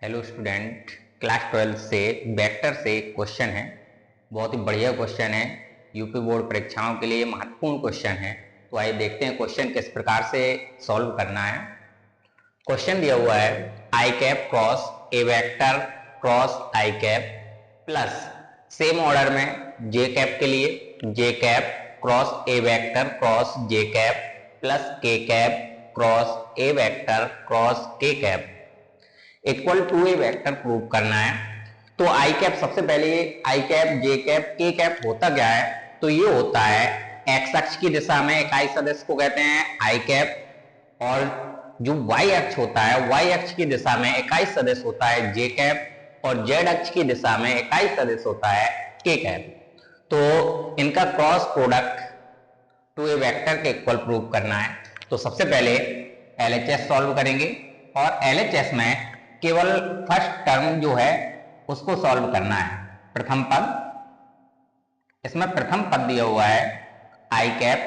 Hello student, class 12 से vector से एक क्वेश्चन है। बहुत ही बढ़िया क्वेश्चन है। यूपी बोर्ड परीक्षाओं के लिए महत्वपूर्ण क्वेश्चन है। तो आइए देखते हैं क्वेश्चन किस प्रकार से सॉल्व करना है। क्वेश्चन दिया हुआ है I cap cross A vector cross I cap plus same order में जे कैप के लिए J cap cross A vector cross J cap plus K cap cross A vector cross K cap equal to A vector prove करना है। तो I cap सबसे पहले I cap J cap K cap होता क्या है? तो ये होता है एक्स अक्ष की दिशा में इकाई सदिश को कहते हैं आई कैप, और जो वाई अक्ष होता है वाई अक्ष की दिशा में इकाई सदिश होता है जे कैप, और जेड अक्ष की दिशा में इकाई सदिश होता है के कैप। तो इनका cross product to A vector के इक्वल प्रूव करना है। तो सबसे पहले एलएचएस सॉल्व करेंगे, और एलएचएस में केवल फर्स्ट टर्म जो है उसको सॉल्व करना है, प्रथम पद। इसमें प्रथम पद दिया हुआ है I cap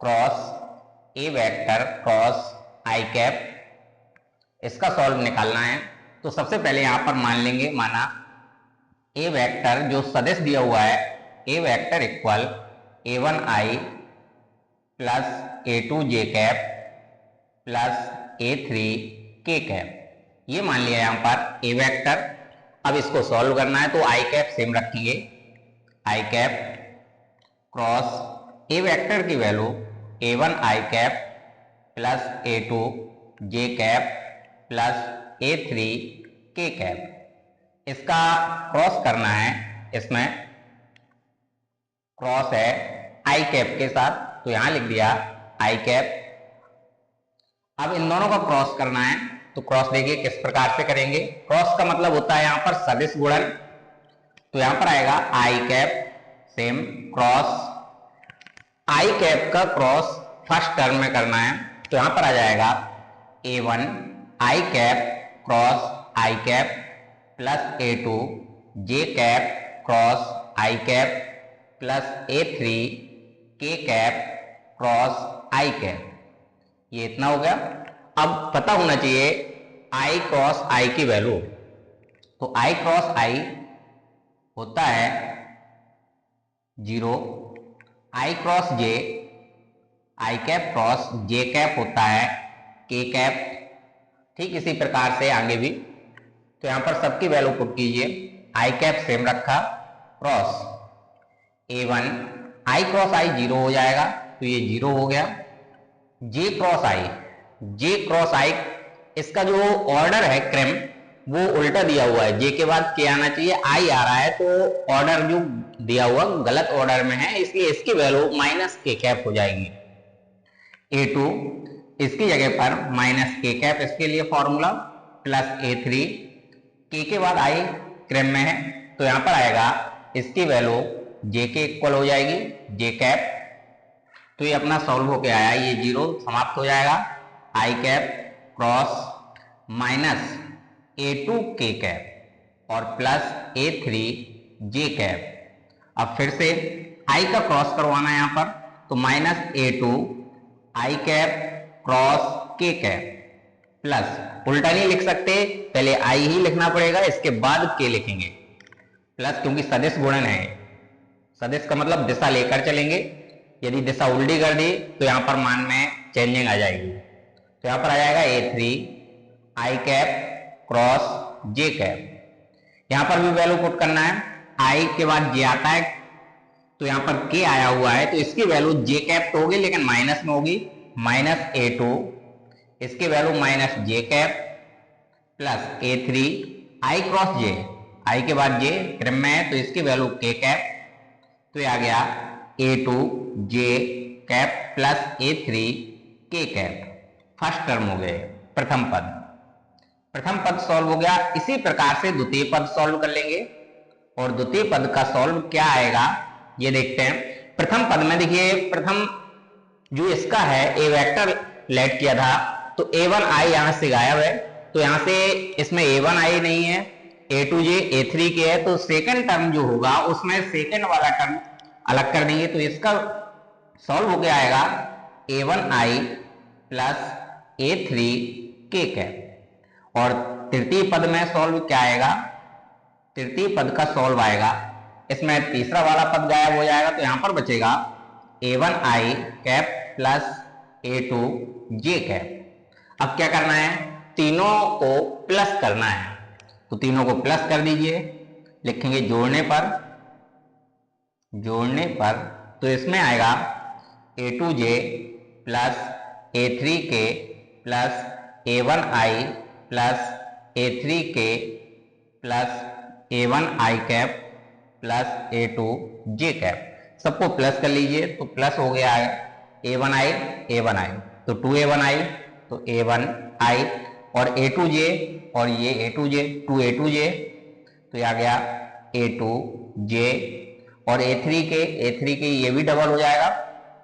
cross A vector cross I cap, इसका सॉल्व निकालना है। तो सबसे पहले यहां पर मान लेंगे, माना ए वेक्टर जो सदिश दिया हुआ है ए वेक्टर इक्वल a1 आई प्लस a2 जे कैप प्लस a3 के कैप, ये मान लिया यहां पर ए वेक्टर। अब इसको सॉल्व करना है तो आई कैप सेम रखेंगे, आई कैप क्रॉस ए वेक्टर की वैल्यू a1 आई कैप प्लस a2 जे कैप प्लस a3 के कैप, इसका क्रॉस करना है। इसमें क्रॉस है आई कैप के साथ, तो यहां लिख दिया आई कैप। अब इन दोनों का क्रॉस करना है, तो क्रॉस देखिए किस प्रकार से करेंगे। क्रॉस का मतलब होता है यहां पर सदिश गुणन। तो यहां पर आएगा आई cap same cross I cap का क्रॉस फर्स्ट टर्म में करना है, तो यहां पर आ जाएगा a1 I cap cross I cap plus a2 J cap cross I cap plus a3 के कैप क्रॉस आई कैप, ये इतना हो गया। अब पता होना चाहिए आई क्रॉस आई की वैल्यू। तो आई क्रॉस आई होता है 0, आई क्रॉस जे आई कैप क्रॉस जे कैप होता है के कैप। ठीक इसी प्रकार से आगे भी। तो यहां पर सबकी वैल्यू पुट कीजिए, आई कैप सेम रखा, क्रॉस a1 आई क्रॉस आई 0 हो जाएगा, तो ये 0 हो गया। जे क्रॉस आई इसका जो ऑर्डर है क्रम वो उल्टा दिया हुआ है, जे के बाद के आना चाहिए, आई आ रहा है, तो ऑर्डर जो दिया हुआ गलत ऑर्डर में है, इसलिए इसकी वैल्यू माइनस के कैप हो जाएगी। a2 इसकी जगह पर माइनस के कैप, इसके लिए फॉर्मूला प्लस a3 के बाद आई क्रम में है, तो यहां पर आएगा इसकी वैल्यू जे के इक्वल हो जाएगी जे कैप। तो ये अपना सॉल्व होके आया, ये 0 समाप्त हो जाएगा। आई कैप क्रॉस माइनस a2 के कैप और प्लस a3 जे कैप। अब फिर से आई का क्रॉस करवाना है यहां पर, तो माइनस a2 आई cap cross K cap plus, उल्टा नहीं लिख सकते, पहले आई ही लिखना पड़ेगा, इसके बाद के लिखेंगे प्लस, क्योंकि सदिश गुणन है। सदिश का मतलब दिशा लेकर चलेंगे, यदि दिशा उल्टी कर दी तो यहां पर मान में चेंजिंग आ जाएगी। तो यहां पर आ जाएगा a3 आई कैप क्रॉस जे कैप। यहां पर भी वैल्यू पुट करना है, आई के बाद जे आता है, तो यहां पर के आया हुआ है, तो इसकी वैल्यू जे कैप तो होगी लेकिन माइनस में होगी, माइनस a2 इसकी वैल्यू माइनस जे कैप प्लस a3 आई क्रॉस जे, आई के बाद जे क्रम में है, तो इसकी वैल्यू के कैप। तो ये आ गया a2 जे कैप प्लस a3 के कैप, फर्स्ट टर्म हो गए, प्रथम पद सॉल्व हो गया। इसी प्रकार से द्वितीय पद सॉल्व कर लेंगे, और द्वितीय पद का सॉल्व क्या आएगा ये देखते हैं। प्रथम पद में देखिए, प्रथम जो इसका है ए वेक्टर लेट किया था, तो a1 आई यहां से गायब है, तो यहां से इसमें a1 आई नहीं है, a2 जे a3 के है, तो सेकंड टर्म जो होगा उसमें सेकंड वाला टर्म अलग कर देंगे, तो इसका सॉल्व हो गया आएगा a1 आई प्लस a3 के कैप। और तृतीय पद में सॉल्व क्या आएगा, तृतीय पद का सॉल्व आएगा, इसमें तीसरा वाला पद गायब हो जाएगा, तो यहां पर बचेगा a1i cap plus a2j cap. अब क्या करना है, तीनों को प्लस करना है, तो तीनों को प्लस कर दीजिए, लिखेंगे जोड़ने पर तो इसमें आएगा a2j plus a3k plus a1i plus a3k plus a1i cap plus a2j cap. सबको प्लस कर लीजिए, तो प्लस हो गया है a1i तो 2a1i तो a1i और a2j और ये a2j 2a2j तो ये आ गया a2j और a3k ये भी डबल हो जाएगा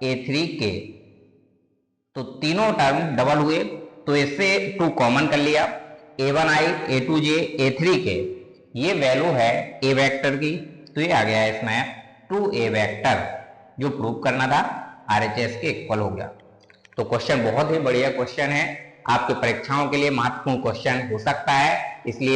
a3k, तो तीनों टर्म डबल हुए, तो इससे 2 कॉमन कर लिया, a1i a2j a3k ये वैल्यू है a वेक्टर की, तो ये आ गया इसमें 2a वेक्टर, जो प्रूव करना था RHS के इक्वल हो गया। तो क्वेश्चन बहुत ही बढ़िया क्वेश्चन है, आपके परीक्षाओं के लिए महत्वपूर्ण क्वेश्चन हो सकता है, इसलिए